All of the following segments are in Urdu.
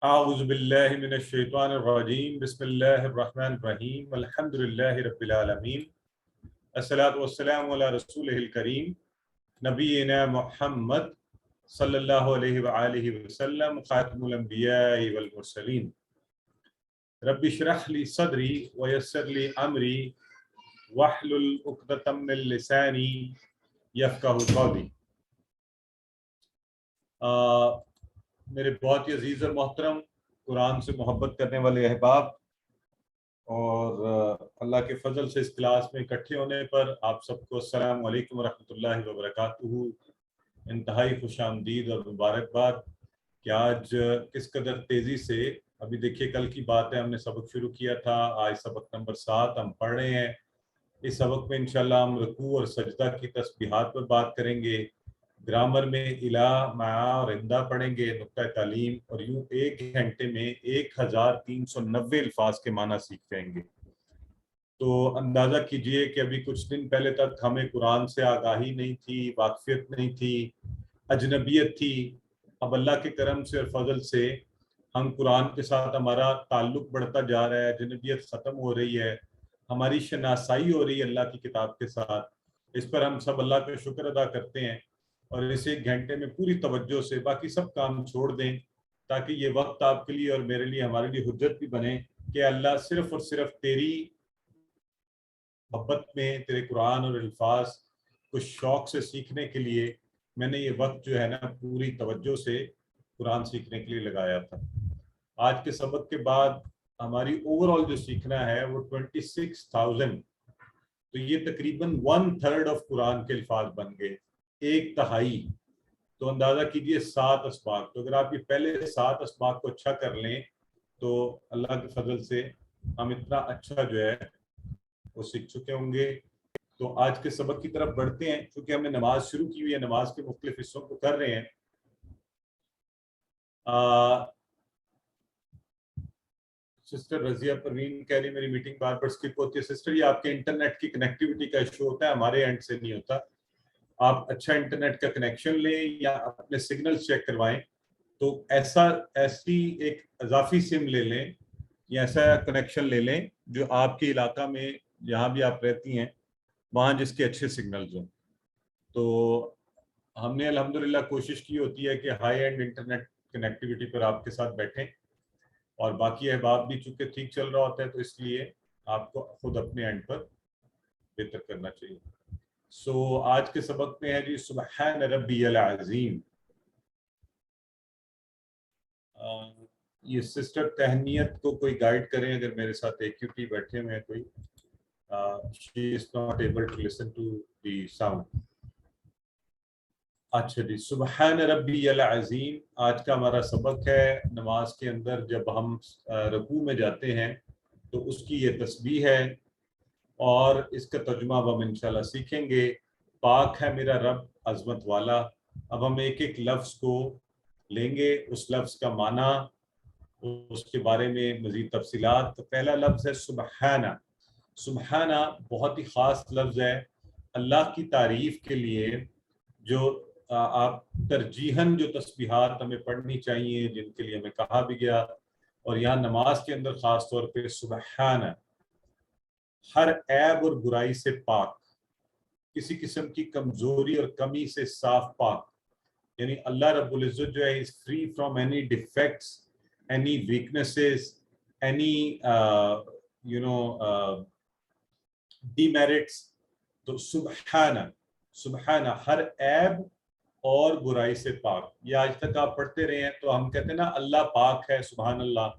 اعوذ باللہ من الشیطان الرجیم بسم اللہ الرحمن الرحیم الحمد للہ رب العالمین الصلاۃ والسلام علی رسولہ الکریم نبینا محمد صلی اللہ علیہ وآلہ وسلم خاتم الانبیاء والمرسلین رب اشرح لی صدری ویسر لی امری واحلل عقدۃ من لسانی یفقہوا قولی۔ میرے بہت ہی عزیز اور محترم قرآن سے محبت کرنے والے احباب، اور اللہ کے فضل سے اس کلاس میں اکٹھے ہونے پر آپ سب کو السلام علیکم ورحمۃ اللہ وبرکاتہ، انتہائی خوش آمدید اور مبارکباد کہ آج کس قدر تیزی سے، ابھی دیکھیے کل کی بات ہے، ہم نے سبق شروع کیا تھا، آج سبق نمبر 7 ہم پڑھ رہے ہیں۔ اس سبق میں انشاءاللہ ہم رکوع اور سجدہ کی تسبیحات پر بات کریں گے، گرامر میں الہ، معا اور عندہ پڑھیں گے، نقطہ تعلیم، اور یوں ایک گھنٹے میں 1390 الفاظ کے معنی سیکھ جائیں گے۔ تو اندازہ کیجئے کہ ابھی کچھ دن پہلے تک ہمیں قرآن سے آگاہی نہیں تھی، واقفیت نہیں تھی، اجنبیت تھی۔ اب اللہ کے کرم سے اور فضل سے ہم قرآن کے ساتھ ہمارا تعلق بڑھتا جا رہا ہے، اجنبیت ختم ہو رہی ہے، ہماری شناسائی ہو رہی ہے اللہ کی کتاب کے ساتھ۔ اس پر ہم سب اللہ کا شکر ادا کرتے ہیں، اور اس ایک گھنٹے میں پوری توجہ سے باقی سب کام چھوڑ دیں تاکہ یہ وقت آپ کے لیے اور میرے لیے، ہمارے لیے حجت بھی بنے کہ اللہ صرف اور صرف تیری محبت میں، تیرے قرآن اور الفاظ کو شوق سے سیکھنے کے لیے میں نے یہ وقت جو ہے نا پوری توجہ سے قرآن سیکھنے کے لیے لگایا تھا۔ آج کے سبق کے بعد ہماری اوور آل جو سیکھنا ہے وہ 26,000، تو یہ تقریباً 1/3 آف قرآن کے الفاظ بن گئے، 1/3۔ تو اندازہ کیجئے 7 اسباق۔ تو اگر آپ یہ پہلے 7 اسباق کو اچھا کر لیں تو اللہ کے فضل سے ہم اتنا اچھا جو ہے وہ سیکھ چکے ہوں گے۔ تو آج کے سبق کی طرف بڑھتے ہیں، چونکہ ہم نے نماز شروع کی ہوئی ہے، نماز کے مختلف حصوں کو کر رہے ہیں۔ سسٹر رضیہ پروین کہہ رہی میری میٹنگ بار بار سکپ ہوتی ہے۔ سسٹر یہ آپ کے انٹرنیٹ کی کنیکٹیوٹی کا ایشو ہوتا ہے، ہمارے اینڈ سے نہیں ہوتا۔ آپ اچھا انٹرنیٹ کا کنیکشن لیں یا اپنے سگنل چیک کروائیں، تو ایسی ایک اضافی سم لے لیں یا ایسا کنیکشن لے لیں جو آپ کے علاقہ میں جہاں بھی آپ رہتی ہیں وہاں جس کے اچھے سگنلز ہوں۔ تو ہم نے الحمدللہ کوشش کی ہوتی ہے کہ ہائی اینڈ انٹرنیٹ کنیکٹیوٹی پر آپ کے ساتھ بیٹھیں، اور باقی احباب بھی چونکہ ٹھیک چل رہا ہوتا ہے تو اس لیے آپ کو خود اپنے اینڈ پر بہتر کرنا چاہیے۔ سو آج کے سبق میں ہے جی سبحان ربی العظیم۔ یہ سسٹر تہنیت کو کوئی گائیڈ کریں، اگر میرے ساتھ ایکیوٹی بیٹھے ہوئے ہیں کوئی۔ she is not able to listen to the sound۔ اچھا جی، سبحان ربی العظیم آج کا ہمارا سبق ہے۔ نماز کے اندر جب ہم رکوع میں جاتے ہیں تو اس کی یہ تسبیح ہے، اور اس کا ترجمہ اب ہم انشاءاللہ سیکھیں گے۔ پاک ہے میرا رب عظمت والا۔ اب ہم ایک ایک لفظ کو لیں گے، اس لفظ کا معنی، اس کے بارے میں مزید تفصیلات۔ تو پہلا لفظ ہے سبحانہ۔ سبحانہ بہت ہی خاص لفظ ہے اللہ کی تعریف کے لیے، جو آپ ترجیحاً جو تسبیحات ہمیں پڑھنی چاہیے، جن کے لیے ہمیں کہا بھی گیا، اور یہاں نماز کے اندر خاص طور پہ سبحانہ، ہر عیب اور برائی سے پاک، کسی قسم کی کمزوری اور کمی سے صاف پاک، یعنی اللہ رب العزت جو ہے is free from any defects, any weaknesses, any demerits۔ تو سبحانہ ہر عیب اور برائی سے پاک۔ یہ آج تک آپ پڑھتے رہے ہیں تو ہم کہتے ہیں نا اللہ پاک ہے، سبحان اللہ۔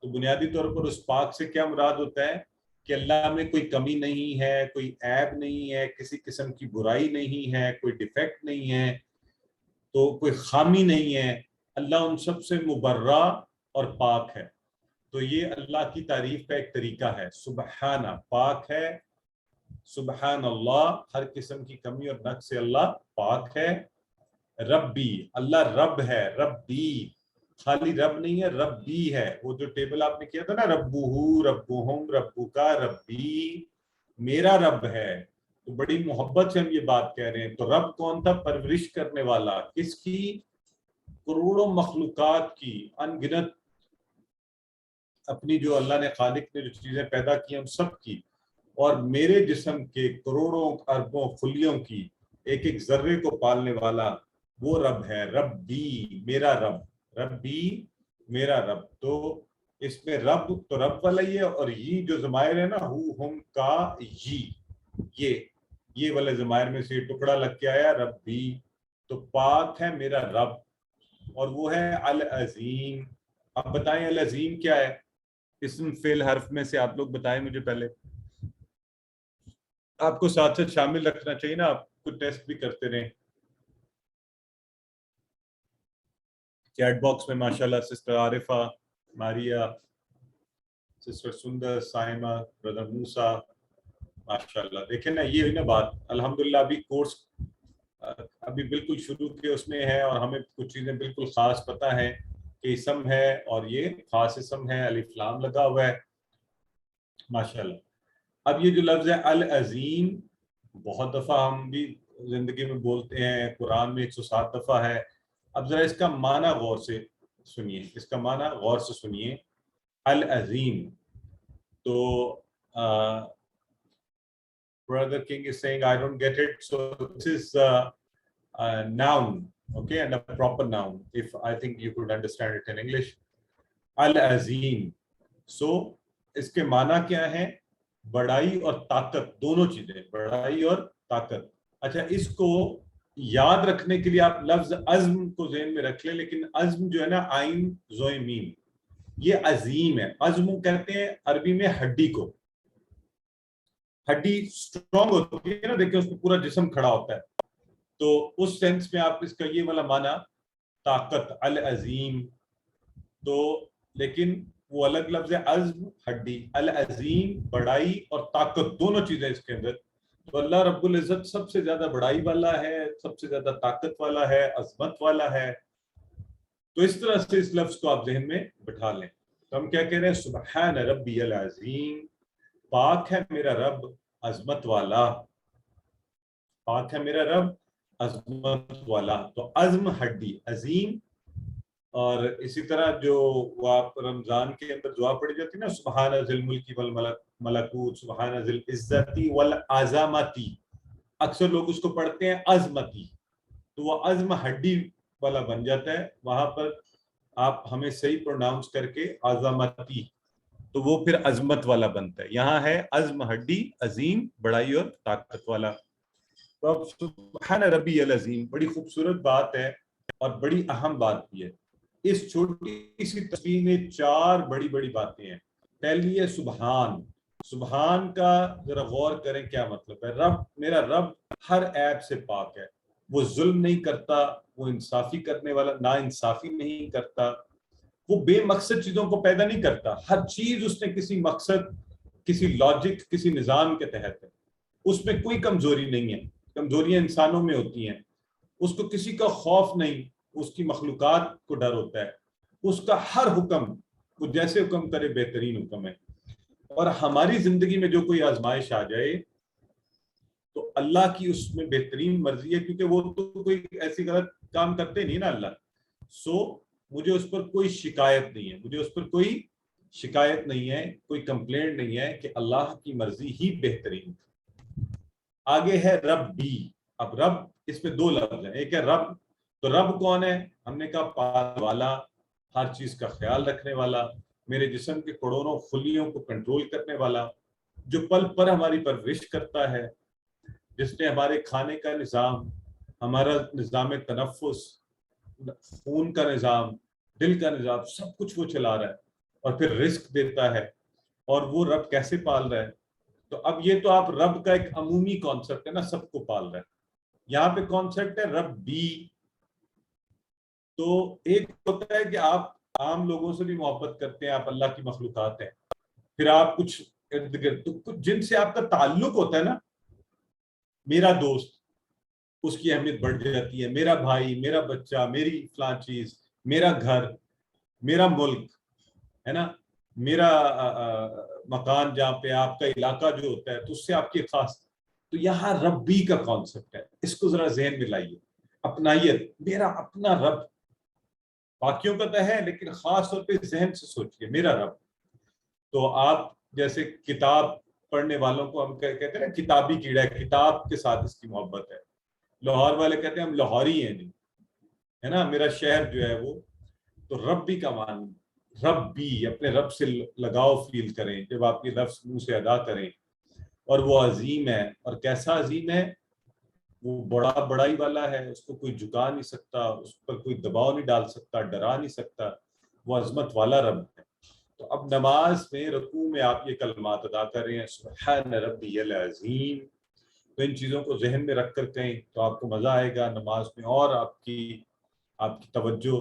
تو بنیادی طور پر اس پاک سے کیا مراد ہوتا ہے کہ اللہ میں کوئی کمی نہیں ہے، کوئی عیب نہیں ہے، کسی قسم کی برائی نہیں ہے، کوئی ڈیفیکٹ نہیں ہے، تو کوئی خامی نہیں ہے۔ اللہ ان سب سے مبرہ اور پاک ہے۔ تو یہ اللہ کی تعریف کا ایک طریقہ ہے، سبحانہ پاک ہے، سبحان اللہ ہر قسم کی کمی اور نقص سے اللہ پاک ہے۔ ربی اللہ رب ہے، ربی خالی رب نہیں ہے، ربی ہے۔ وہ جو ٹیبل آپ نے کیا تھا نا، ربہ ربہم ربک ربی، میرا رب ہے۔ تو بڑی محبت سے ہم یہ بات کہہ رہے ہیں۔ تو رب کون تھا؟ پرورش کرنے والا، کس کی؟ کروڑوں مخلوقات کی، ان گنت اپنی جو اللہ نے خالق نے جو چیزیں پیدا کی ان سب کی، اور میرے جسم کے کروڑوں اربوں خلیوں کی ایک ایک ذرے کو پالنے والا وہ رب ہے. ربی میرا رب، ربی میرا رب. تو اس میں رب تو رب والا ہی ہے، اور یہ جو ضمائر ہے نا ہو ہم کا یہ والے ضمائر میں سے ٹکڑا لگ کے آیا ربی. تو پاک ہے میرا رب، اور وہ ہے العظیم. اب بتائیں العظیم کیا ہے؟ اسم فعل حرف میں سے آپ لوگ بتائیں مجھے. پہلے آپ کو ساتھ ساتھ شامل رکھنا چاہیے نا، آپ کو ٹیسٹ بھی کرتے رہیں. چیٹ باکس میں ماشاءاللہ سسٹر عارفہ، ماریا، سسٹر سندر، سائمہ، بردر موسیٰ، ماشاءاللہ. دیکھیں نا یہ ہوئی نا بات. الحمدللہ ابھی کورس ابھی بالکل شروع کے اس میں ہے، اور ہمیں کچھ چیزیں بالکل خاص پتہ ہیں کہ اسم ہے اور یہ خاص اسم ہے، الف لام لگا ہوا ہے ماشاءاللہ. اب یہ جو لفظ ہے العظیم، بہت دفعہ ہم بھی زندگی میں بولتے ہیں، قرآن میں 107 دفعہ ہے. اب ذرا اس کا معنی غور سے سنیے، اس کا معنی غور سے سنیے. العظیم تو Brother King is saying I don't get it, so this is a noun, okay, and a proper noun, if I think you could understand it in English. Al-Azim, so اس کے معنی کیا ہے؟ بڑائی اور طاقت، دونوں چیزیں، بڑائی اور طاقت. اچھا اس کو یاد رکھنے کے لیے آپ لفظ عزم کو ذہن میں رکھ لیں، لیکن عزم جو ہے نا عین زوئے میم، یہ عظیم ہے. عزم کہتے ہیں عربی میں ہڈی کو. ہڈی اسٹرانگ ہوتی ہے نا، دیکھیں اس میں پورا جسم کھڑا ہوتا ہے. تو اس سینس میں آپ اس کا یہ والا معنی طاقت، العظیم. تو لیکن وہ الگ لفظ ہے، عزم ہڈی، العظیم بڑائی اور طاقت، دونوں چیزیں اس کے اندر. تو اللہ رب العزت سب سے زیادہ بڑائی والا ہے، سب سے زیادہ طاقت والا ہے، عظمت والا ہے. تو اس طرح سے اس لفظ کو آپ ذہن میں بٹھا لیں. تو ہم کیا کہہ رہے ہیں؟ سبحان ربی العظیم، پاک ہے میرا رب عظمت والا، پاک ہے میرا رب عظمت والا. تو عزم ہڈی، عظیم. اور اسی طرح جو آپ رمضان کے اندر دعا پڑھی جاتی ہے نا، سبحان ذی الملک والملکوت، سبحان ذی العزت والعظمتی، اکثر لوگ اس کو پڑھتے ہیں عظمتی. تو وہ عزم ہڈی والا بن جاتا ہے. وہاں پر آپ ہمیں صحیح پروناؤنس کر کے عظمتی، تو وہ پھر عظمت والا بنتا ہے. یہاں ہے عزم ہڈی، عظیم بڑائی اور طاقت والا. تو اب سبحان ربی العظیم بڑی خوبصورت بات ہے اور بڑی اہم بات بھی ہے. اس چھوٹی سی تسبیح میں 4 بڑی بڑی باتیں ہیں. پہلی ہے سبحان. سبحان کا ذرا غور کریں کیا مطلب ہے. رب، میرا رب ہر عیب سے پاک ہے. وہ ظلم نہیں کرتا، وہ انصافی کرنے والا، نا انصافی نہیں کرتا، وہ بے مقصد چیزوں کو پیدا نہیں کرتا. ہر چیز اس نے کسی مقصد، کسی لاجک، کسی نظام کے تحت ہے. اس میں کوئی کمزوری نہیں ہے. کمزوریاں انسانوں میں ہوتی ہیں. اس کو کسی کا خوف نہیں، اس کی مخلوقات کو ڈر ہوتا ہے. اس کا ہر حکم، وہ جیسے حکم کرے بہترین حکم ہے. اور ہماری زندگی میں جو کوئی آزمائش آ جائے تو اللہ کی اس میں بہترین مرضی ہے، کیونکہ وہ تو کوئی ایسی غلط کام کرتے نہیں نا اللہ. سو مجھے اس پر کوئی شکایت نہیں ہے، مجھے اس پر کوئی شکایت نہیں ہے، کوئی کمپلینٹ نہیں ہے کہ اللہ کی مرضی ہی بہترین. آگے ہے رب بھی. اب رب، اس میں 2 لفظ ہیں. ایک ہے رب، تو رب کون ہے؟ ہم نے کہا پالنے والا، ہر چیز کا خیال رکھنے والا، میرے جسم کے کروڑوں خلیوں کو کنٹرول کرنے والا، جو پل پر ہماری پرورش کرتا ہے، جس نے ہمارے کھانے کا نظام، ہمارا نظام تنفس، خون کا نظام، دل کا نظام، سب کچھ وہ چلا رہا ہے اور پھر رزق دیتا ہے. اور وہ رب کیسے پال رہا ہے؟ تو اب یہ تو آپ رب کا ایک عمومی کانسیپٹ ہے نا، سب کو پال رہا ہے. یہاں پہ کانسیپٹ ہے رب بھی. تو ایک ہوتا ہے کہ آپ عام لوگوں سے بھی محبت کرتے ہیں، آپ اللہ کی مخلوقات ہیں، پھر آپ کچھ ارد گرد تو کچھ جن سے آپ کا تعلق ہوتا ہے نا، میرا دوست، اس کی اہمیت بڑھ جاتی ہے. میرا بھائی، میرا بچہ، میری فلاں چیز، میرا گھر، میرا ملک ہے نا، میرا مکان جہاں پہ آپ کا علاقہ جو ہوتا ہے، تو اس سے آپ کی خاص. تو یہاں ربی کا کانسیپٹ ہے، اس کو ذرا ذہن میں لائیے. اپنائیت، میرا اپنا رب، باقیوں کا تو ہے لیکن خاص طور پہ ذہن سے سوچیے، میرا رب. تو آپ جیسے کتاب پڑھنے والوں کو ہم کہتے ہیں نا کتابی کیڑا ہے، کتاب کے ساتھ اس کی محبت ہے. لاہور والے کہتے ہیں ہم لاہوری ہیں، نہیں ہے نا، میرا شہر جو ہے وہ. تو ربی کا مان، ربی، اپنے رب سے لگاؤ فیل کریں جب آپ یہ لفظ منہ سے ادا کریں. اور وہ عظیم ہے، اور کیسا عظیم ہے، وہ بڑائی والا ہے، اس کو کوئی جھکا نہیں سکتا، اس پر کوئی دباؤ نہیں ڈال سکتا، ڈرا نہیں سکتا، وہ عظمت والا رب ہے. تو اب نماز میں رکوع میں آپ یہ کلمات ادا کر رہے ہیں سبحان ربی العظیم، تو ان چیزوں کو ذہن میں رکھ کر کہیں تو آپ کو مزہ آئے گا نماز میں، اور آپ کی توجہ،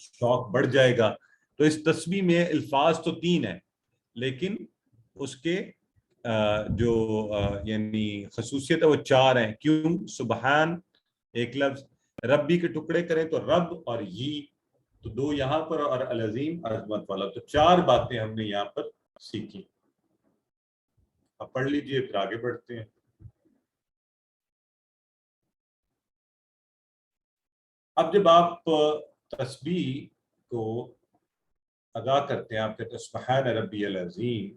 شوق بڑھ جائے گا. تو اس تسبیح میں الفاظ تو 3 ہیں، لیکن اس کے جو یعنی خصوصیت ہے وہ 4 ہیں. کیوں؟ سبحان ایک لفظ، ربی کے ٹکڑے کریں تو رب اور یہ، تو 2 یہاں پر، اور العظیم عظمت والا. تو 4 باتیں ہم نے یہاں پر سیکھی. اب پڑھ لیجئے پھر آگے بڑھتے ہیں. اب جب آپ تسبیح کو ادا کرتے ہیں، آپ کہتے ہیں سبحان ربی العظیم،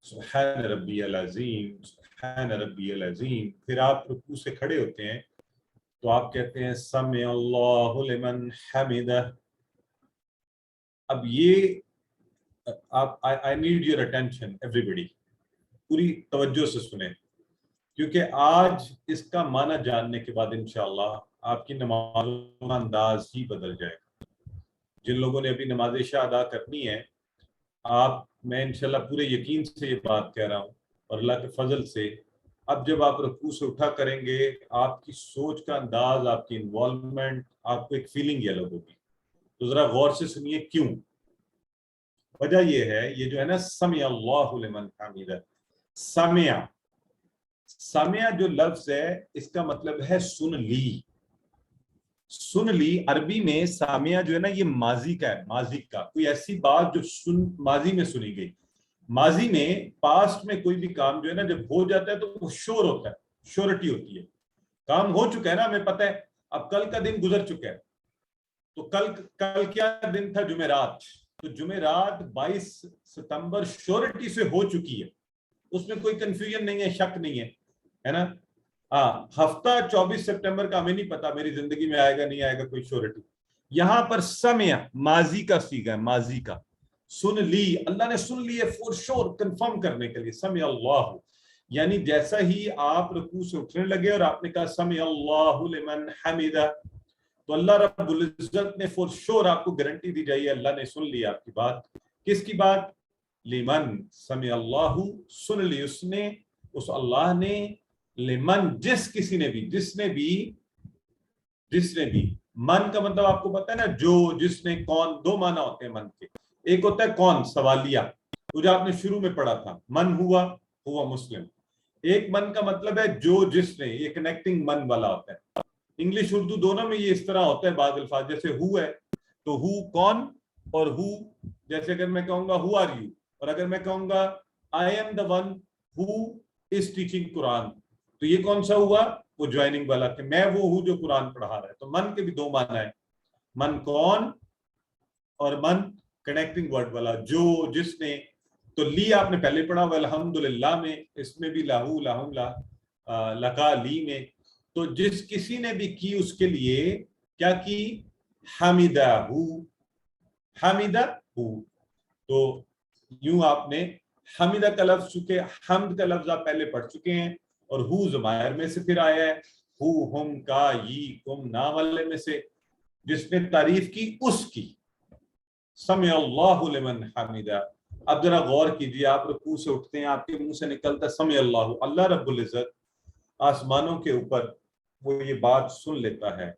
سبحان ربی العظیم، سبحان ربی العظیم. پھر آپ رکوع سے کھڑے ہوتے ہیں تو آپ کہتے ہیں سمع اللہ لمن حمدہ. اب یہ آپ I need your attention everybody، پوری توجہ سے سنیں، کیونکہ آج اس کا معنی جاننے کے بعد انشاءاللہ آپ کی نمازوں کا انداز ہی بدل جائے گا. جن لوگوں نے ابھی نماز عشاء ادا کرنی ہے، میں انشاءاللہ پورے یقین سے یہ بات کہہ رہا ہوں اور اللہ کے فضل سے، اب جب آپ رکوع سے اٹھا کریں گے، آپ کی سوچ کا انداز، آپ کی انوالومنٹ، آپ کو ایک فیلنگ یہ الگ ہوگی. تو ذرا غور سے سنیے کیوں. وجہ یہ ہے، یہ جو ہے نا سمع اللہ لمن حمدہ، سمع جو لفظ ہے اس کا مطلب ہے سن لی. سن لی عربی میں سامعہ جو ہے نا یہ ماضی کا ہے، ماضی کا کوئی ایسی بات جو ماضی میں سنی گئی. ماضی میں پاسٹ میں کوئی بھی کام جو ہے نا جب ہو جاتا ہے تو وہ شور ہوتا ہے، شورٹی ہوتی ہے. کام ہو چکا ہے نا، ہمیں پتہ ہے اب کل کا دن گزر چکا ہے. تو کل کیا دن تھا؟ جمعرات. تو جمعرات 22 ستمبر شورٹی سے ہو چکی ہے، اس میں کوئی کنفیوژن نہیں ہے، شک نہیں ہے نا. ہفتہ 24 سپٹمبر کا ہمیں نہیں پتا میری زندگی میں آئے گا نہیں آئے گا، کوئی شورٹی. یہاں پر سمع ماضی کا صیغہ ہے، ماضی کا. سن لی، اللہ نے سن لی ہے فور شور، کنفرم کرنے کے لیے. سمع اللہ، یعنی جیسا ہی آپ رکوع سے اٹھنے لگے اور آپ نے کہا سمع اللہ لمن حمدہ، تو اللہ رب العزت نے فور شور آپ کو گارنٹی دی جائے اللہ نے سن لی آپ کی بات. کس کی بات؟ لمن، سمع اللہ، سن لی اس نے، اس اللہ نے، لمن، جس کسی نے بھی، جس نے بھی. من کا مطلب آپ کو پتا ہے نا، جو، جس نے، کون. 2 معنی ہوتے ہیں من کے. ایک ہوتا ہے کون، سوالیہ، وہ جو آپ نے شروع میں پڑھا تھا، من ہوا مسلم. ایک من کا مطلب ہے جو، جس نے، یہ کنیکٹنگ من والا ہوتا ہے. انگلش اردو دونوں میں یہ اس طرح ہوتا ہے. بعض الفاظ جیسے ہو ہے تو ہو کون، اور ہو جیسے اگر میں کہوں گا ہو آر یو، اور اگر میں کہوں گا I am the one who is teaching Quran, تو یہ کون سا ہوا؟ وہ جوائننگ والا، کہ میں وہ ہوں جو قرآن پڑھا رہا ہے. تو من کے بھی 2 معنی ہیں، من کون اور من کنیکٹنگ ورڈ والا، جو، جس نے. تو لی آپ نے پہلے پڑھا ہوا الحمدللہ میں، اس میں بھی لاہو، لاہم، لکا، لی میں. تو جس کسی نے بھی کی اس کے لیے کیا کی؟ حمیدہ ہو، حمیدہ ہو. تو یوں آپ نے حمیدہ کا لفظ، چکے حمد کا لفظ آپ پہلے پڑھ چکے ہیں، اور ہو ضمائر میں سے پھر آیا ہے، ہو، ہم، کا، یہ، کم، نا والے میں سے. جس نے تعریف کی اس کی. سمع اللہ لمن حمدہ. اب ذرا غور کیجیے، آپ رکوع سے اٹھتے ہیں، آپ کے منہ سے نکلتا ہے سمع اللہ. اللہ رب العزت آسمانوں کے اوپر وہ یہ بات سن لیتا ہے،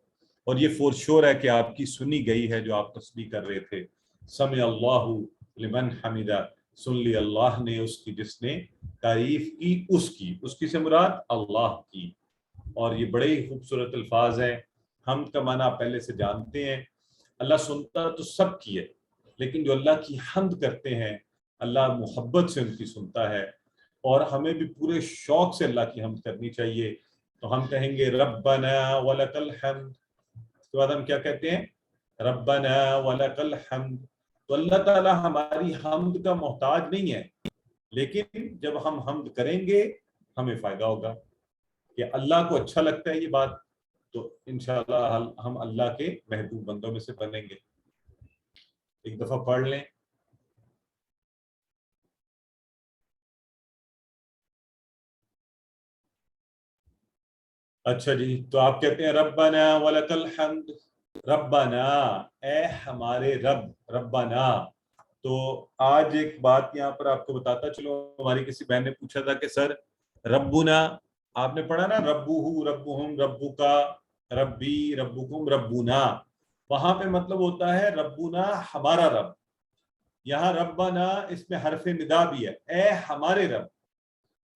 اور یہ فور شور ہے کہ آپ کی سنی گئی ہے جو آپ تسبیح کر رہے تھے. سمع اللہ لمن حمدہ، سن لی اللہ نے اس کی جس نے تعریف کی اس کی سے مراد اللہ کی. اور یہ بڑے ہی خوبصورت الفاظ ہیں. حمد کا معنی آپ پہلے سے جانتے ہیں. اللہ سنتا تو سب کی ہے، لیکن جو اللہ کی حمد کرتے ہیں اللہ محبت سے ان کی سنتا ہے. اور ہمیں بھی پورے شوق سے اللہ کی حمد کرنی چاہیے. تو ہم کہیں گے ربنا ولک الحمد، اس کے بعد ہم کیا کہتے ہیں؟ ربنا ولک الحمد. تو اللہ تعالیٰ ہماری حمد کا محتاج نہیں ہے، لیکن جب ہم حمد کریں گے ہمیں فائدہ ہوگا کہ اللہ کو اچھا لگتا ہے یہ بات، تو انشاءاللہ ہم اللہ کے محبوب بندوں میں سے بنیں گے۔ ایک دفعہ پڑھ لیں۔ اچھا جی، تو آپ کہتے ہیں ربنا ولک الحمد، ربنا اے ہمارے رب، ربنا۔ تو آج ایک بات یہاں پر آپ کو بتاتا چلو، ہماری کسی بہن نے پوچھا تھا کہ سر ربنا، آپ نے پڑھا نا ربہ ربہم ربکا ربی ربکم ربنا، وہاں پہ مطلب ہوتا ہے ربنا ہمارا رب، یہاں ربنا اس میں حرف ندا بھی ہے، اے ہمارے رب۔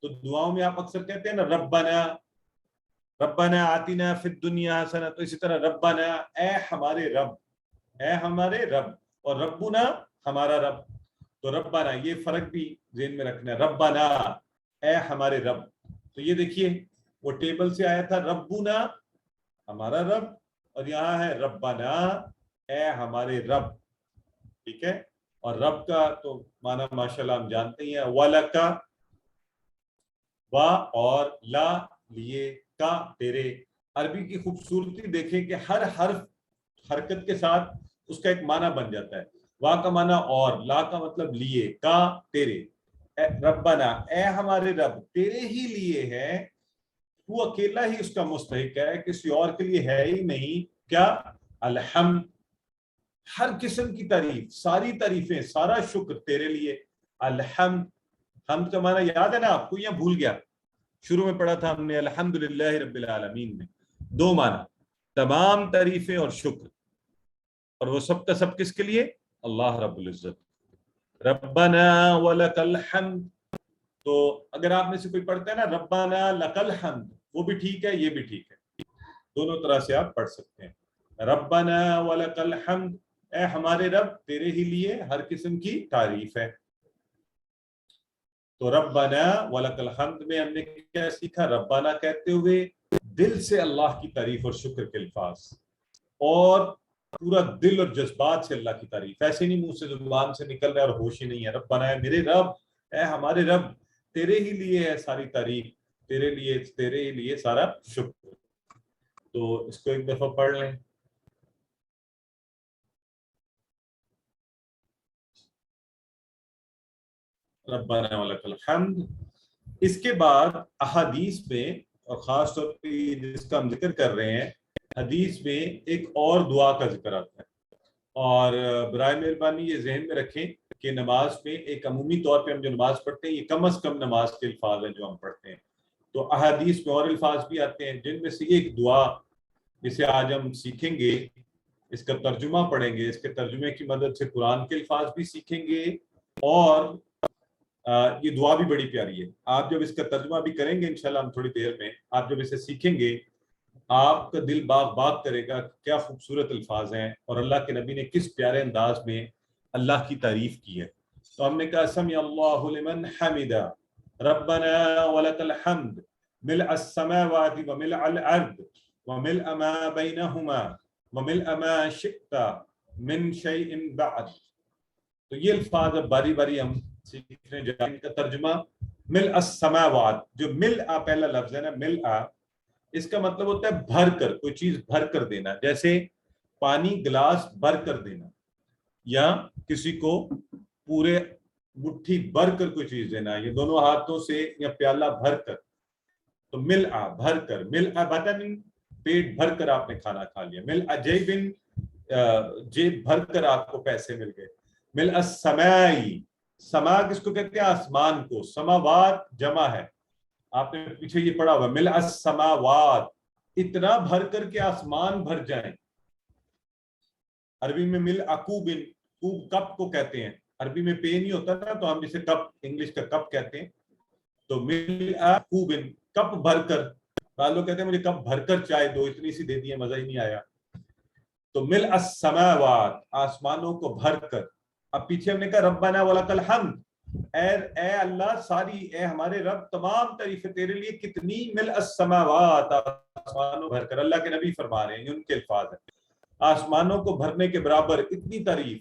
تو دعاؤں میں آپ اکثر کہتے ہیں نا ربنا ربنا آتنا فی الدنیا حسنہ، تو اسی طرح ربنا اے ہمارے رب، اے ہمارے رب، اور ربنا ہمارا رب۔ تو ربنا یہ فرق بھی ذہن میں رکھنا ہے، ربنا اے ہمارے رب۔ تو یہ دیکھیے وہ ٹیبل سے آیا تھا ربنا ہمارا رب، اور یہاں ہے ربنا اے ہمارے رب، ٹھیک ہے۔ اور رب کا تو معنی ماشاءاللہ ہم جانتے ہی ہیں، وَلَكَ و اور لا لیے، کا تیرے۔ عربی کی خوبصورتی دیکھیں کہ ہر حرف حرکت کے ساتھ اس کا ایک معنی بن جاتا ہے۔ وا کا معنی اور، لا کا مطلب لیے، کا تیرے۔ ربنا اے ہمارے رب، تیرے ہی لیے ہے، تو اکیلا ہی اس کا مستحق ہے، کسی اور کے لیے ہے ہی نہیں۔ کیا؟ الحمد، ہر قسم کی تعریف، ساری تعریفیں، سارا شکر تیرے لیے۔ الحمد، حمد کا معنی یاد ہے نا آپ کو، یا بھول گیا؟ شروع میں پڑھا تھا ہم نے الحمدللہ رب العالمین میں، دو معنی، تمام تعریفیں اور شکر، اور وہ سب کا سب کس کے لیے؟ اللہ رب العزت۔ ربنا ولک الحمد، تو اگر آپ میں سے کوئی پڑھتا ہے نا ربنا لک الحمد، وہ بھی ٹھیک ہے، یہ بھی ٹھیک ہے، دونوں طرح سے آپ پڑھ سکتے ہیں۔ ربنا ولک الحمد، اے ہمارے رب تیرے ہی لیے ہر قسم کی تعریف ہے۔ تو ربنا ولک الحمد میں ہم نے کیا سیکھا؟ ربنا کہتے ہوئے دل سے اللہ کی تعریف اور شکر کے الفاظ، اور پورا دل اور جذبات سے اللہ کی تعریف، ایسے نہیں منہ سے زبان سے نکل رہا ہے اور ہوش ہی نہیں ہے۔ ربنا اے میرے رب، اے ہمارے رب، تیرے ہی لیے ہے ساری تعریف، تیرے ہی لیے سارا شکر۔ تو اس کو ایک دفعہ پڑھ لیں۔ ربنا ولک الحمد۔ اس کے بعد احادیث میں، اور خاص طور پہ جس کا ہم ذکر کر رہے ہیں، حدیث میں ایک اور دعا کا ذکر آتا ہے، اور برائے مہربانی یہ ذہن میں رکھیں کہ نماز میں ایک عمومی طور پہ ہم جو نماز پڑھتے ہیں یہ کم از کم نماز کے الفاظ ہیں جو ہم پڑھتے ہیں، تو احادیث میں اور الفاظ بھی آتے ہیں، جن میں سے ایک دعا جسے آج ہم سیکھیں گے، اس کا ترجمہ پڑھیں گے، اس کے ترجمے کی مدد سے قرآن کے الفاظ بھی سیکھیں گے، اور یہ دعا بھی بڑی پیاری ہے۔ آپ جب اس کا ترجمہ بھی کریں گے انشاءاللہ ہم تھوڑی دیر میں، آپ جب اسے سیکھیں گے آپ کا دل باغ باغ کرے گا، کیا خوبصورت الفاظ ہیں، اور اللہ کے نبی نے کس پیارے انداز میں اللہ کی تعریف کی ہے۔ تو ہم نے کہا سمع اللہ لمن حمدہ، ربنا ولک الحمد، ملء السماوات وملء الارض وملء ما بینہما وملء ما شئت من شیء بعد۔ تو یہ الفاظ اب باری باری ہم سیکھنے جائیں۔ ان کا ترجمہ ملء السماوات، جو ملء پہلا لفظ ہے نا، ملء، اس کا مطلب ہوتا ہے بھر کر، کوئی چیز بھر کر دینا، جیسے پانی گلاس بھر کر دینا، یا کسی کو پورے مٹھی بھر کر کوئی چیز دینا، یہ دونوں ہاتھوں سے، یا پیالہ بھر کر، تو ملء بھر کر، ملء بطن پیٹ بھر کر آپ نے کھانا کھا لیا، ملء جیبن جیب بھر کر آپ کو پیسے مل گئے، ملء السمائی، سما کس کو کہتے ہیں؟ آسمان کو، سماوات جمع ہے، آپ نے پیچھے یہ پڑھا ہوا ملء السماوات، اتنا بھر کر کے آسمان بھر جائیں۔ عربی میں ملء کوب، کوب کپ کو کہتے ہیں، عربی میں پے نہیں ہوتا نا تو ہم اسے کپ، انگلش کا کپ کہتے ہیں، تو ملء کوب، کپ بھر کر، بعض لوگ کہتے ہیں مجھے کپ بھر کر چائے دو، اتنی سی دے دی ہے، مزہ ہی نہیں آیا، تو ملء السماوات، آسمانوں کو بھر کر۔ اب پیچھے ہم نے کہا ربنا ولک الحمد، اے اللہ ساری، اے ہمارے رب تمام تعریفیں تیرے لیے، کتنی؟ ملء السماوات، آسمانوں بھر کر۔ اللہ کے نبی فرما رہے ہیں، یہ ان کے الفاظ ہیں، آسمانوں کو بھرنے کے برابر اتنی تعریف،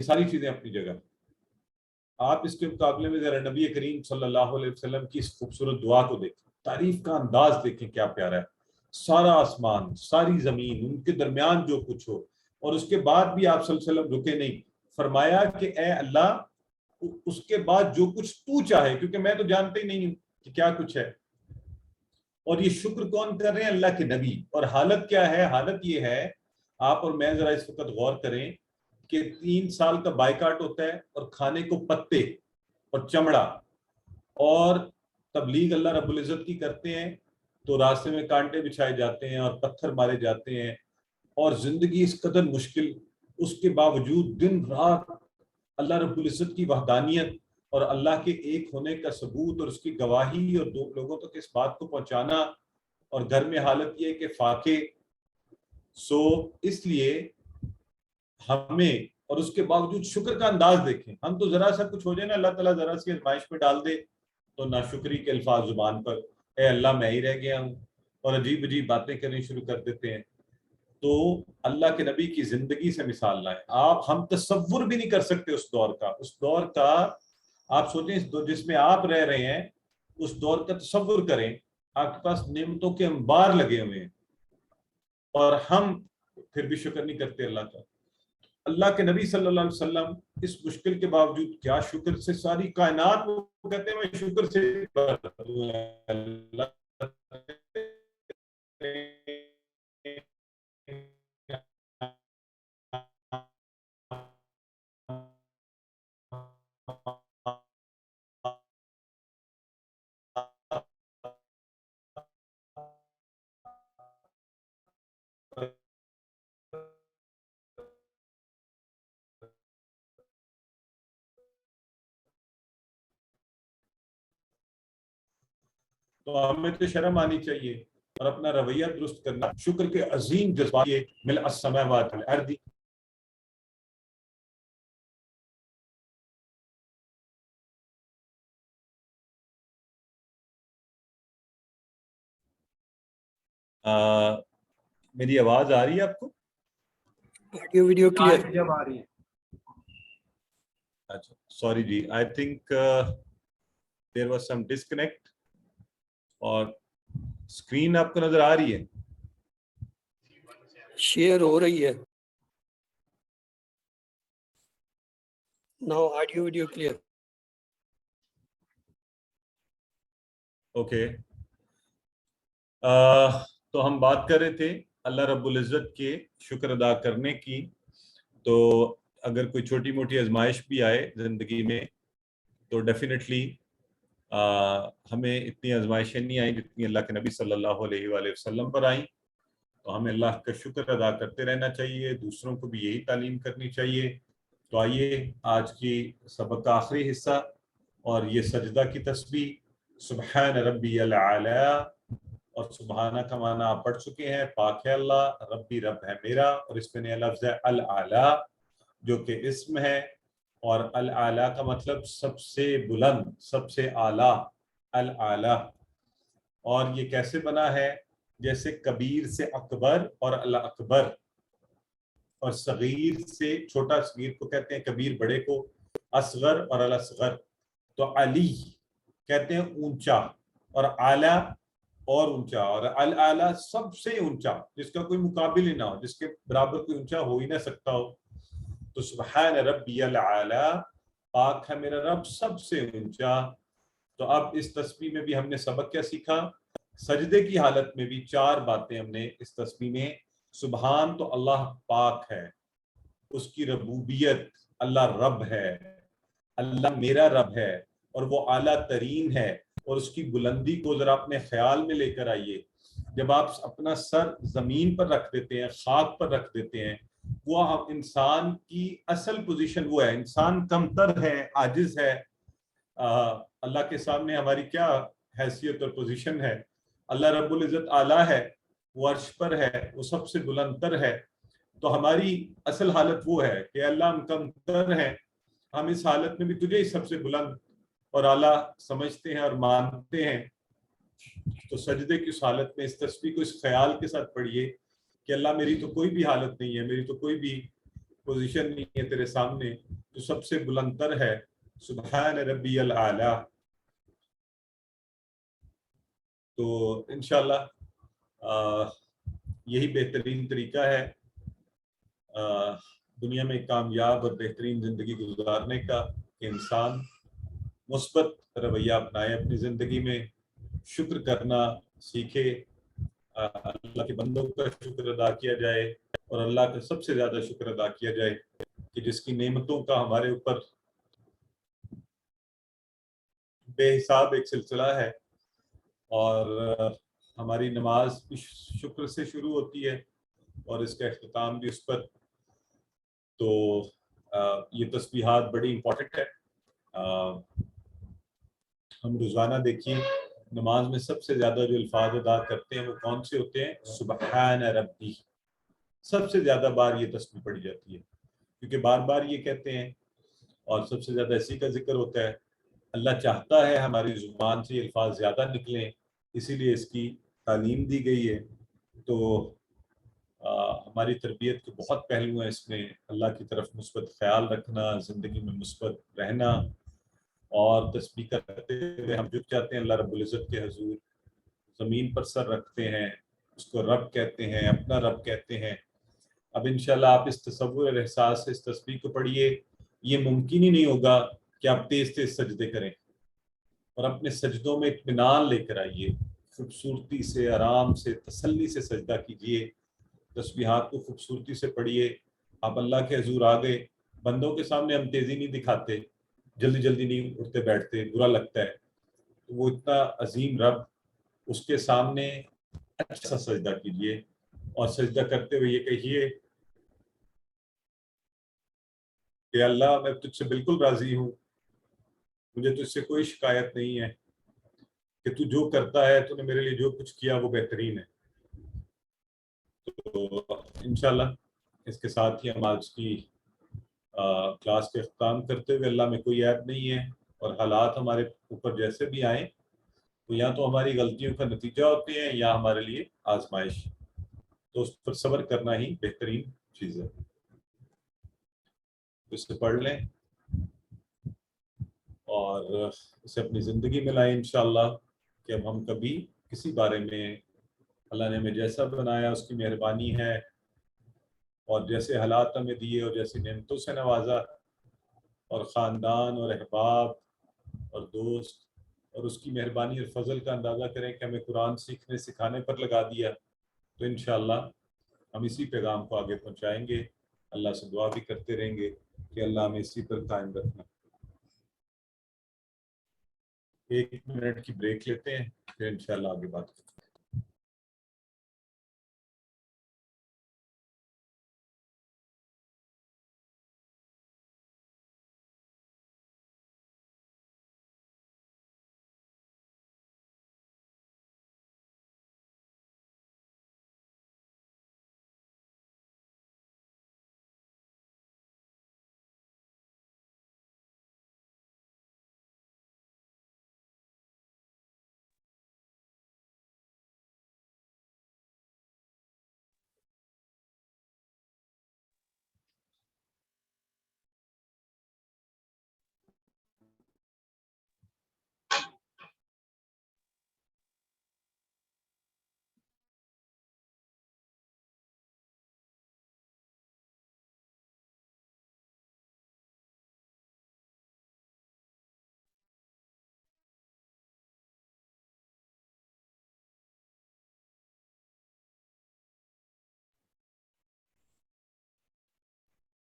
یہ ساری چیزیں اپنی جگہ. آپ اس کے مقابلے میں ذرا نبی کریم صلی اللہ علیہ وسلم کی اس خوبصورت دعا کو دیکھیں, تعریف کا انداز دیکھیں کیا پیارا ہے. سارا آسمان, ساری زمین, ان کے درمیان جو کچھ ہو, اور اس کے بعد بھی آپ صلی اللہ علیہ وسلم رکے نہیں. فرمایا کہ اے اللہ اس کے بعد جو کچھ تو چاہے, کیونکہ میں تو جانتا ہی نہیں ہوں کہ کیا کچھ ہے. اور یہ شکر کون کر رہے ہیں؟ اللہ کے نبی. اور حالت کیا ہے؟ حالت یہ ہے, آپ اور میں ذرا اس وقت غور کریں کہ 3 سال کا بائیکاٹ ہوتا ہے, اور کھانے کو پتے اور چمڑا, اور تبلیغ اللہ رب العزت کی کرتے ہیں تو راستے میں کانٹے بچھائے جاتے ہیں اور پتھر مارے جاتے ہیں, اور زندگی اس قدر مشکل, اس کے باوجود دن رات اللہ رب العزت کی وحدانیت اور اللہ کے ایک ہونے کا ثبوت اور اس کی گواہی اور دو لوگوں تک اس بات کو پہنچانا, اور گھر میں حالت یہ ہے کہ فاقے. اس لیے ہمیں, اور اس کے باوجود شکر کا انداز دیکھیں. ہم تو ذرا سا کچھ ہو جائے نا, اللہ تعالیٰ ذرا سی آزمائش میں ڈال دے تو ناشکری کے الفاظ زبان پر, اے اللہ میں ہی رہ گیا ہوں, اور عجیب عجیب باتیں کرنی شروع کر دیتے ہیں. تو اللہ کے نبی کی زندگی سے مثال لائیں آپ. ہم تصور بھی نہیں کر سکتے اس دور کا. آپ سوچیں جس میں آپ رہ رہے ہیں, اس دور کا تصور کریں. آپ کے پاس نعمتوں کے انبار لگے ہوئے ہیں, اور ہم پھر بھی شکر نہیں کرتے اللہ کا. اللہ کے نبی صلی اللہ علیہ وسلم اس مشکل کے باوجود کیا شکر سے ساری کائنات, وہ کہتے ہیں میں شکر سے اللہ تو ہمیں تو شرم آنی چاہیے اور اپنا رویہ درست کرنا. شکر کے عظیم جذبات ملء السماوات والارض. میری آواز آ رہی ہے آپ کو؟ آڈیو ویڈیو کلیئر جب آ رہی ہے. اچھا سوری جی, I think there was some disconnect. اور اسکرین آپ کو نظر آ رہی ہے؟ شیئر ہو رہی ہے. Now audio video clear. Okay. تو ہم بات کر رہے تھے اللہ رب العزت کے شکر ادا کرنے کی. تو اگر کوئی چھوٹی موٹی آزمائش بھی آئے زندگی میں تو ڈیفینیٹلی ہمیں اتنی آزمائشیں نہیں آئیں جتنی اللہ کے نبی صلی اللہ علیہ وآلہ وسلم پر آئیں. تو ہمیں اللہ کا شکر ادا کرتے رہنا چاہیے, دوسروں کو بھی یہی تعلیم کرنی چاہیے. تو آئیے آج کی سبق کا آخری حصہ اور یہ سجدہ کی تسبیح سبحان ربی الاعلی, اور سبحانہ کا معنی آپ پڑھ چکے ہیں, پاک ہے اللہ, ربی رب ہے میرا, اور اس میں نیا لفظ ہے الاعلی جو کہ اسم ہے, اور الاعلی کا مطلب سب سے بلند, سب سے اعلیٰ, الاعلی. اور یہ کیسے بنا ہے؟ جیسے کبیر سے اکبر اور الاکبر, اور صغیر سے چھوٹا, صغیر کو کہتے ہیں کبیر بڑے کو, اصغر اور الاصغر. تو علی کہتے ہیں اونچا, اور اعلیٰ اور اونچا, اور الاعلیٰ سب سے اونچا جس کا کوئی مقابل ہی نہ ہو, جس کے برابر کوئی اونچا ہو ہی نہ سکتا ہو. تو سبحان ربی الاعلی, پاک ہے میرا رب سب سے اونچا. تو اب اس تسبیح میں بھی ہم نے سبق کیا سیکھا؟ سجدے کی حالت میں بھی 4 باتیں ہم نے اس تسبیح میں. سبحان تو اللہ پاک ہے, اس کی ربوبیت, اللہ رب ہے, اللہ میرا رب ہے, اور وہ اعلیٰ ترین ہے. اور اس کی بلندی کو ذرا اپنے خیال میں لے کر آئیے. جب آپ اپنا سر زمین پر رکھ دیتے ہیں, خاک پر رکھ دیتے ہیں, وہ انسان کی اصل پوزیشن وہ ہے. انسان کمتر ہے, عاجز ہے. اللہ کے سامنے ہماری کیا حیثیت اور پوزیشن ہے؟ اللہ رب العزت اعلیٰ ہے, وہ عرش پر ہے, وہ سب سے بلند تر ہے. تو ہماری اصل حالت وہ ہے کہ اللہ ہم کمتر ہیں, ہم اس حالت میں بھی تجھے ہی سب سے بلند اور اعلیٰ سمجھتے ہیں اور مانتے ہیں. تو سجدے کی اس حالت میں اس تسبیح کو اس خیال کے ساتھ پڑھیے کہ اللہ میری تو کوئی بھی حالت نہیں ہے, میری تو کوئی بھی پوزیشن نہیں ہے تیرے سامنے جو سب سے بلند تر ہے، سبحان ربی الاعلیٰ. تو انشاءاللہ یہی بہترین طریقہ ہے دنیا میں کامیاب اور بہترین زندگی گزارنے کا کہ انسان مثبت رویہ اپنائے اپنی زندگی میں، شکر کرنا سیکھے، اللہ کے بندوں کا شکر ادا کیا جائے، اور اللہ کا سب سے زیادہ شکر ادا کیا جائے کہ جس کی نعمتوں کا ہمارے اوپر بے حساب ایک سلسلہ ہے، اور ہماری نماز بھی شکر سے شروع ہوتی ہے اور اس کا اختتام بھی اس پر. تو یہ تسبیحات بڑی امپورٹنٹ ہے. ہم روزانہ دیکھیے نماز میں سب سے زیادہ جو الفاظ ادا کرتے ہیں وہ کون سے ہوتے ہیں؟ سبحان ربی. سب سے زیادہ بار یہ تسبیح پڑھی جاتی ہے کیونکہ بار بار یہ کہتے ہیں، اور سب سے زیادہ اسی کا ذکر ہوتا ہے. اللہ چاہتا ہے ہماری زبان سے یہ الفاظ زیادہ نکلیں، اسی لیے اس کی تعلیم دی گئی ہے. تو ہماری تربیت کے بہت پہلو ہیں اس میں، اللہ کی طرف مثبت خیال رکھنا، زندگی میں مثبت رہنا، اور تسبیح کرتے ہوئے ہم جھک جاتے ہیں اللہ رب العزت کے حضور، زمین پر سر رکھتے ہیں، اس کو رب کہتے ہیں، اپنا رب کہتے ہیں. اب انشاءاللہ آپ اس تصور اور احساس سے اس تسبیح کو پڑھیے. یہ ممکن ہی نہیں ہوگا کہ آپ تیز تیز سجدے کریں، اور اپنے سجدوں میں اطمینان لے کر آئیے، خوبصورتی سے، آرام سے، تسلی سے سجدہ کیجیے. تسبیحات کو خوبصورتی سے پڑھیے. آپ اللہ کے حضور آ گئے، بندوں کے سامنے ہم تیزی نہیں دکھاتے، جلدی جلدی نہیں اٹھتے بیٹھتے، برا لگتا ہے. وہ اتنا عظیم رب، اس کے سامنے اچھا سجدہ کیجیے، اور سجدہ کرتے ہوئے یہ کہیے کہ اللہ میں تجھ سے بالکل راضی ہوں، مجھے تجھ سے کوئی شکایت نہیں ہے کہ تو جو کرتا ہے، تو نے میرے لیے جو کچھ کیا وہ بہترین ہے. تو انشاءاللہ اس کے ساتھ ہی ہم آج کی کلاس کے اختتام کرتے ہوئے، اللہ میں کوئی عیب نہیں ہے، اور حالات ہمارے اوپر جیسے بھی آئیں تو یا تو ہماری غلطیوں کا نتیجہ ہوتے ہیں یا ہمارے لیے آزمائش، تو اس پر صبر کرنا ہی بہترین چیز ہے. اس سے پڑھ لیں اور اسے اپنی زندگی میں لائیں انشاءاللہ، کہ اب ہم کبھی کسی بارے میں اللہ نے ہمیں جیسا بنایا اس کی مہربانی ہے، اور جیسے حالات ہمیں دیے اور جیسی نعمتوں سے نوازا، اور خاندان اور احباب اور دوست اور اس کی مہربانی اور فضل کا اندازہ کریں کہ ہمیں قرآن سیکھنے سکھانے پر لگا دیا، تو انشاءاللہ ہم اسی پیغام کو آگے پہنچائیں گے. اللہ سے دعا بھی کرتے رہیں گے کہ اللہ ہمیں اسی پر قائم رکھنا. 1 منٹ کی بریک لیتے ہیں، پھر انشاءاللہ آگے بات کرتے ہیں.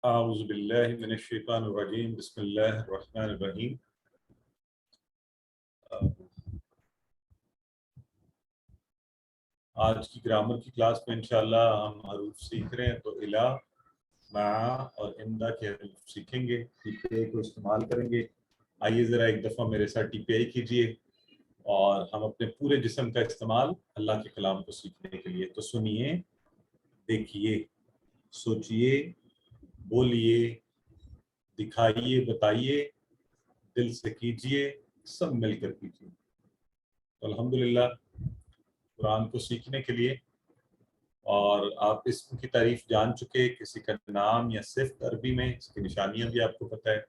اعوذ باللہ من الشیطان الرجیم، بسم اللہ الرحمن الرحیم. آج کی گرامر کی کلاس میں انشاءاللہ ہم حروف سیکھ رہے ہیں، تو الا، مع اور عندہ کے حروف سیکھیں گے، ٹی پی آئی کو استعمال کریں گے. آئیے ذرا ایک دفعہ میرے ساتھ ٹی پی آئی کیجیے، اور ہم اپنے پورے جسم کا استعمال اللہ کے کلام کو سیکھنے کے لیے. تو سنیے، دیکھیے، سوچئے، بولیے، دکھائیے، بتائیے، دل سے کیجئے، سب مل کر کیجئے. تو الحمدللہ قرآن کو سیکھنے کے لیے اور آپ اسم کی تعریف جان چکے، کسی کا نام یا صفت عربی میں، اس کی نشانیاں بھی آپ کو پتہ ہے۔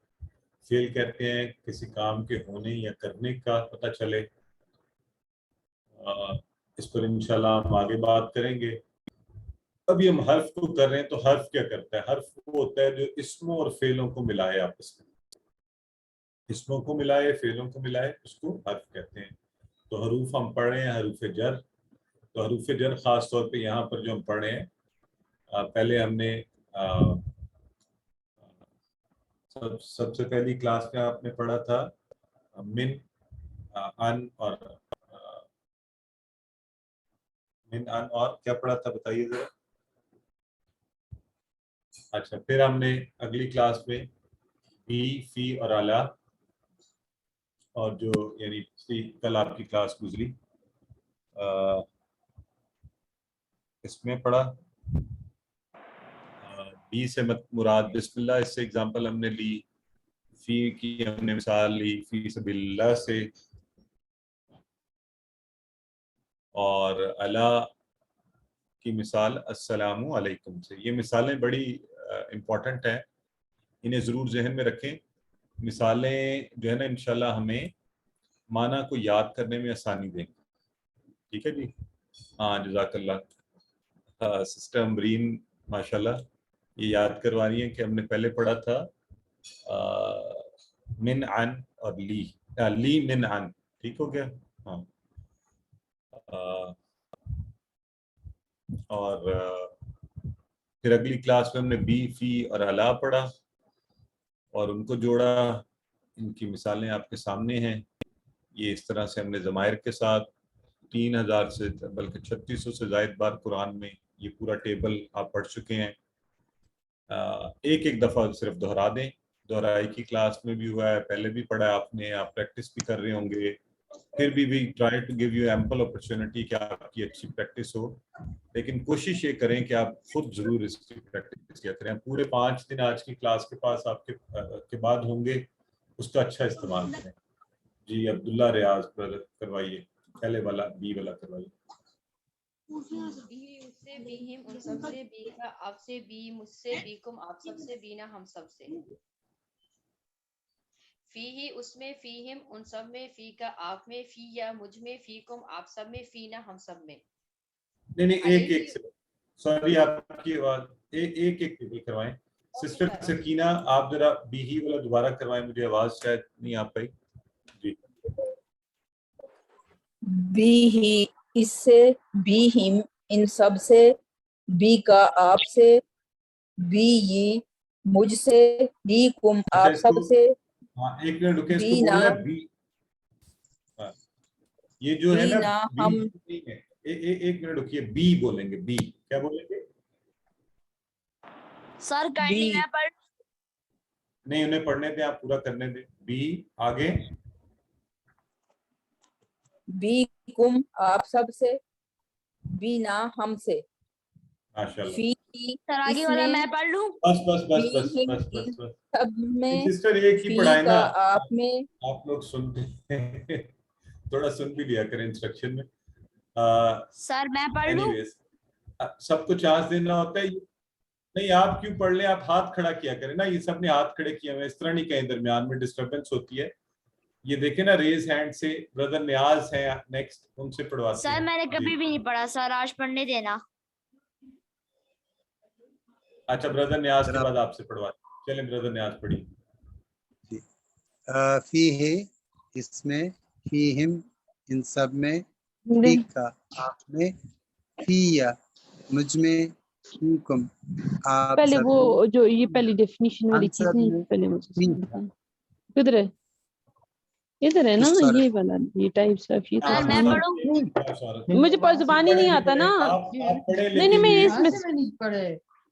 فعل کہتے ہیں کسی کام کے ہونے یا کرنے کا پتہ چلے، اس پر انشاءاللہ ہم آگے بات کریں گے۔ ابھی ہم حرف کو کر رہے ہیں، تو حرف کیا کرتا ہے؟ حرف وہ ہوتا ہے جو اسموں اور فعلوں کو ملائے آپس میں، اسموں کو ملائے، فعلوں کو ملائے، اس کو حرف کہتے ہیں۔ تو حروف ہم پڑھ رہے ہیں حروف جر، تو حروف جر خاص طور پہ یہاں پر جو ہم پڑھ رہے ہیں، پہلے ہم نے سب سے پہلی کلاس میں آپ نے پڑھا تھا من، ان اور من ان، اور کیا پڑھا تھا بتائیے ذرا؟ اچھا، پھر ہم نے اگلی کلاس میں بی، فی اور اعلیٰ، اور جو یعنی کل آپ کی کلاس گزری اس میں پڑھا بی سے مراد بسم اللہ، اس سے اگزامپل ہم نے لی۔ فی کی ہم نے مثال لی فی سبیل اللہ سے، اور اللہ کی مثال السلام علیکم سے۔ یہ مثالیں بڑی امپورٹنٹ ہیں، انہیں ضرور ذہن میں رکھیں۔ مثالیں جو ہے نا انشاءاللہ ہمیں معنی کو یاد کرنے میں آسانی دیں گی، ٹھیک ہے جی؟ ہاں جزاک اللہ سسٹر امرین، ماشاءاللہ یہ یاد کروا رہی ہیں کہ ہم نے پہلے پڑھا تھا من عن اور لی من عن، ٹھیک ہو گیا؟ ہاں، اور پھر اگلی کلاس میں ہم نے بی، فی اور الا پڑھا اور ان کو جوڑا۔ ان کی مثالیں آپ کے سامنے ہیں۔ یہ اس طرح سے ہم نے ضمائر کے ساتھ 3000 سے بلکہ 3600 سے زائد بار قرآن میں یہ پورا ٹیبل آپ پڑھ چکے ہیں۔ ایک ایک دفعہ صرف دہرا دیں، دہرائی کی کلاس میں بھی ہوا ہے، پہلے بھی پڑھا ہے آپ نے، آپ پریکٹس بھی کر رہے ہوں گے۔ پھر بھی try to give you ample opportunity کہ آپ کی اچھی پریکٹس ہو، لیکن کوشش یہ کریں کہ آپ خود ضرور اس کی پریکٹس کیا کریں۔ پورے 5 دن آج کی کلاس کے پاس آپ کے بعد ہوں گے، اس کا اچھا استعمال کریں۔ جی عبداللہ ریاض پر کروائیے، پہلے والا بی والا کروائیے۔ بی اس سے، بی ہم ان سب سے، بی کا آپ سے، بی مجھ سے، بی کم آپ سب سے، بینا ہم سب سے۔ فی ہی اس میں، فی ہم ان سب میں، فی کا آپ میں، فی یا مجھ میں، فی کم آپ سب میں، فینا ہم سب میں۔ نہیں ایک ایک سے، سوری آپ کی آواز ایک ایک کروائیں۔ سسٹر سکینہ آپ ذرا بی ہی والا دوبارہ کروائیں، مجھے آواز شاید نہیں آ پائی۔ جی بی ہی اس سے، بی ہم ان سب سے، بی کا آپ سے، بی یہ مجھ سے، بی کم اچھا، آپ اس کو سب سے، ہاں ایک منٹ رکے، اس کو بی نا بولنا ہے بی، یہ جو ہے بی نا نا بی ہم، نہیں ہے، ایک منٹ رکیے، بی بولیں گے، بی کیا بولیں گے؟ سر کائنڈلی میں پڑھ، نہیں انہیں پڑھنے دیں، آپ پورا کرنے دیں۔ بی آگے، بی کم آپ سب سے، بی نا ہم سے، ماشاءاللہ، فی سر اس آگے والا میں، میں پڑھ لوں؟ بس بس بس بی بس ہم بس ان بس بس سب میں، سسٹر ایک ہی فی پڑھائے کا نا، آپ میں، آپ لوگ سنتے ہیں تھوڑا سن بھی لیا کریں انسٹرکشن میں۔ سر میں پڑھ اینی لوں؟ ویز سب کو چانس دینا ہوتا ہے، نہیں آپ کیوں پڑھ لیں، آپ ہاتھ کھڑا کیا کریں نا، یہ سب نے ہاتھ کھڑے کیے ہوئے، اس طرح نہیں کہیں درمیان میں ڈسٹربنس ہوتی ہے۔ یہ دیکھیں نا ریز ہینڈ سے بردر نیاز ہیں نیکسٹ، ان سے پڑھواتے سر ہیں۔ میں نے جی کبھی بھی نہیں پڑھا سر، آج پڑھنے دینا۔ اچھا بردر نیاز کے بعد آپ سے پڑھواتے ہیں، چلیں بردر نیاز پڑھیے۔ فی ہے اس میں، فی ہم ان سب میں، فی کا آپ میں، فی یا مجھ میں، فی کم آپ پہلے سب وہ میں، جو یہ پہلی ڈیفینیشن والی ہم چیز سب نہیں، میں، پہلے مجھے فی اس کا۔ میں کدھر ہے؟ ادھر ہے نا سارے یہ والا، یہ ٹائپس آف یہ سر میں پڑھوں؟ مجھے پاس زبانی نہیں آتا نا، آپ پڑھیں نہیں نہیں میں لیکن اس میں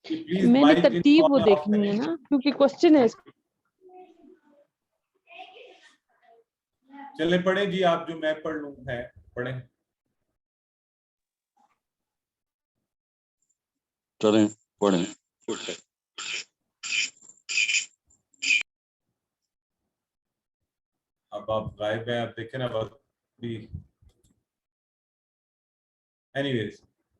پلیز میں نے مائک ترتیب وہ آف دیکھنی ہے کریں۔ نا، کیونکہ کوشچن ہے۔ چلیں پڑھیں جی، آپ جو میں پڑھ لوں ہے پڑھیں۔ چلیں پڑھیں۔ اب آپ غائب ہیں، آپ دیکھیں نا وقت بھی، اینی ویز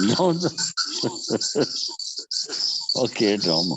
No, okay, drama.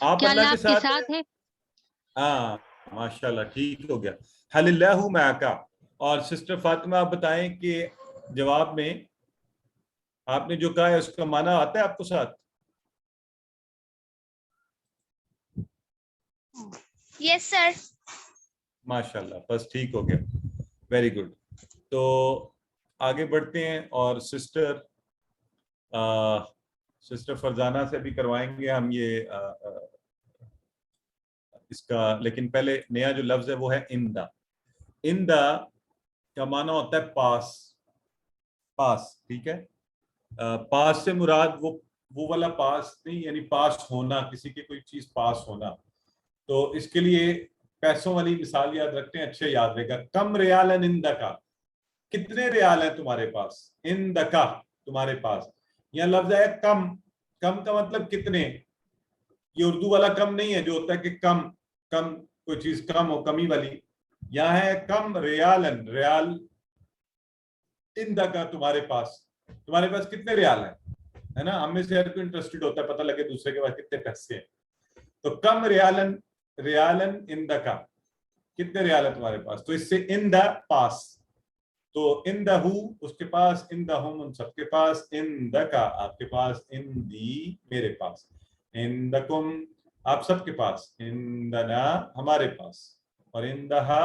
آپ کیا اللہ اللہ کے آپ کے ساتھ ساتھ ہے؟ ہاں ماشاءاللہ ٹھیک ہو گیا. حل اللہ معک. اور سسٹر فاطمہ آپ بتائیں کہ جواب میں آپ نے جو کہا ہے اس کا معنی آتا ہے آپ کو ساتھ؟ یس سر. ماشاءاللہ بس ٹھیک ہو گیا. Very good. تو آگے بڑھتے ہیں اور سسٹر فرزانہ سے بھی کروائیں گے ہم یہ اس کا. لیکن پہلے نیا جو لفظ ہے وہ ہے اندہ. اندہ کا معنی ہوتا ہے پاس. پاس ٹھیک ہے. پاس سے مراد وہ والا پاس نہیں، یعنی پاس ہونا، کسی کی کوئی چیز پاس ہونا. تو اس کے لیے پیسوں والی مثال یاد رکھتے ہیں، اچھے یاد رہے گا. کم ریال اندکا، کتنے ریال ہیں تمہارے پاس. اندکا تمہارے پاس. یہاں لفظ ہے کم. کم کا مطلب کتنے. یہ اردو والا کم نہیں ہے جو ہوتا ہے کہ کم کوئی چیز کم ہو، کمی والی. یہاں ہے کم ریالن، ریال اندکا تمہارے پاس. تمہارے پاس کتنے ریال ہیں، ہے نا. ہم میں سے ہر کوئی انٹرسٹڈ ہوتا ہے پتہ لگے دوسرے کے پاس کتنے پیسے ہیں. تو کم ریالن اندکا، کتنے ریال ہیں تمہارے پاس. تو اس سے اندہ پاس. تو اندہ اس کے پاس، اندہم ان سب کے پاس، اندکا آپ کے پاس، اندی میرے پاس، اندکم آپ سب کے پاس، اندنا ہمارے پاس، اور اندہا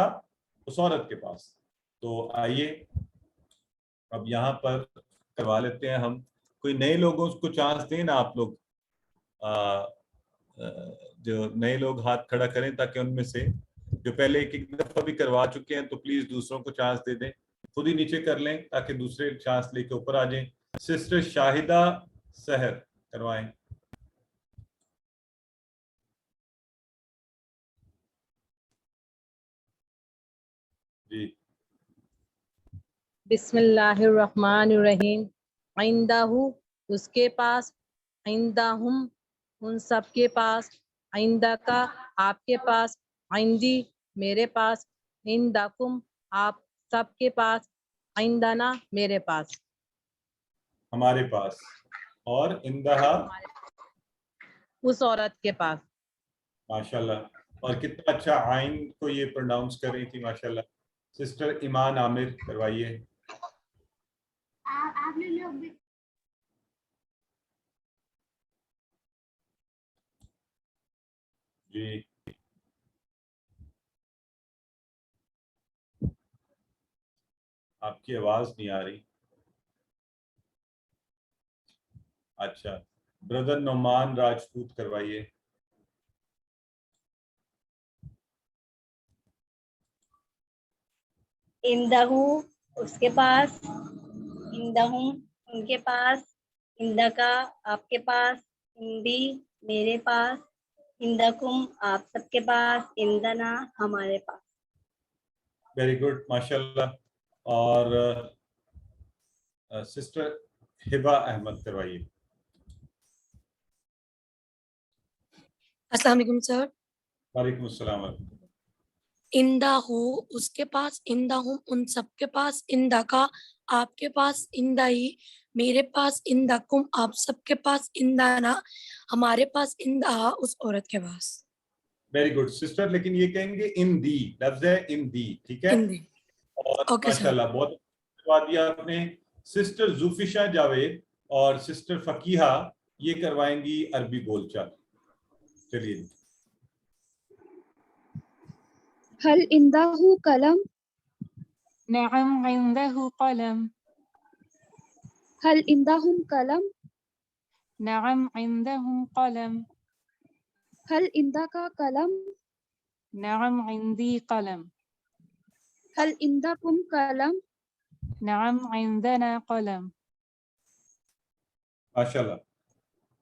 اس عورت کے پاس. تو آئیے اب یہاں پر کروا لیتے ہیں ہم. کوئی نئے لوگوں کو چانس دیں نا آپ لوگ، جو نئے لوگ ہاتھ کھڑا کریں تاکہ ان میں سے جو پہلے ایک دفعہ بھی کروا چکے ہیں تو پلیز دوسروں کو چانس دے دیں. خود ہی نیچے کر لیں تاکہ دوسرے چانس لے کے اوپر آ جائیں. سسٹر شاہدہ سحر کروائیں. جی بسم اللہ الرحمن الرحیم. عندہ اس کے پاس، عندہم ان سب کے پاس، عندکا آپ کے پاس، عندی میرے پاس، عندکم آپ سب کے پاس، عندنا میرے پاس ہمارے پاس، اور اندہا اس عورت کے پاس. ماشاءاللہ. اور کتنا اچھا آئین کو یہ پروناؤنس کر رہی تھی ماشاءاللہ. سسٹر ایمان عامر کروائیے. جی آپ کی آواز نہیں آ رہی. اچھا بردر نعمان راجپوت کروائیے. اندہو اس کے پاس، اندہم ان کے پاس، اندکا آپ کے پاس، اندی میرے پاس، اندکم آپ سب کے پاس، اندنا ہمارے پاس. ویری گڈ ماشاءاللہ. اور سسٹر ہبا احمد کروائیے. السلام علیکم سر. وعلیکم السلام ورحمۃ اللہ. اندہ ہو اس کے پاس، اندہ ہم ان سب کے پاس، اندہ کا آپ کے پاس، اندہی میرے پاس، اندہ کم آپ سب کے پاس، اندانا ہمارے پاس، اندہا اس عورت کے پاس. Very good sister. لیکن یہ کہیں گے ان دی، لفظ ہے ان دی، ٹھیک ہے. اور ماشاءاللہ بہت کروا دیا آپ نے. سسٹر زوفیشا جاوید اور سسٹر فقیہہ یہ کروائیں گی عربی بول چال. چلیے. هل عنده قلم؟ نعم عنده قلم. هل عندهم قلم؟ نعم عندهم قلم. هل عندك قلم؟ نعم عندي قلم. هل عندكم قلم؟ نعم عندنا قلم. ماشاءاللہ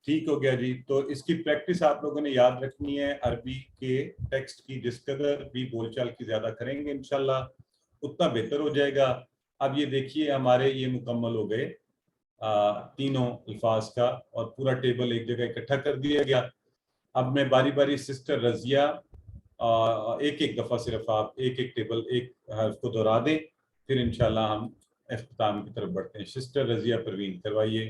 ٹھیک ہو گیا جی. تو اس کی پریکٹس آپ لوگوں نے یاد رکھنی ہے. عربی کے ٹیکسٹ کی جس قدر بھی بول چال کی زیادہ کریں گے انشاءاللہ اتنا بہتر ہو جائے گا. اب یہ دیکھیے ہمارے یہ مکمل ہو گئے تینوں الفاظ کا، اور پورا ٹیبل ایک جگہ اکٹھا کر دیا گیا. اب میں باری باری سسٹر رضیہ ایک ایک دفعہ صرف آپ ایک ایک ٹیبل ایک حرف کو دہرا دیں، پھر انشاءاللہ ہم اختتام کی طرف بڑھتے ہیں. سسٹر رضیہ پروین کروائیے.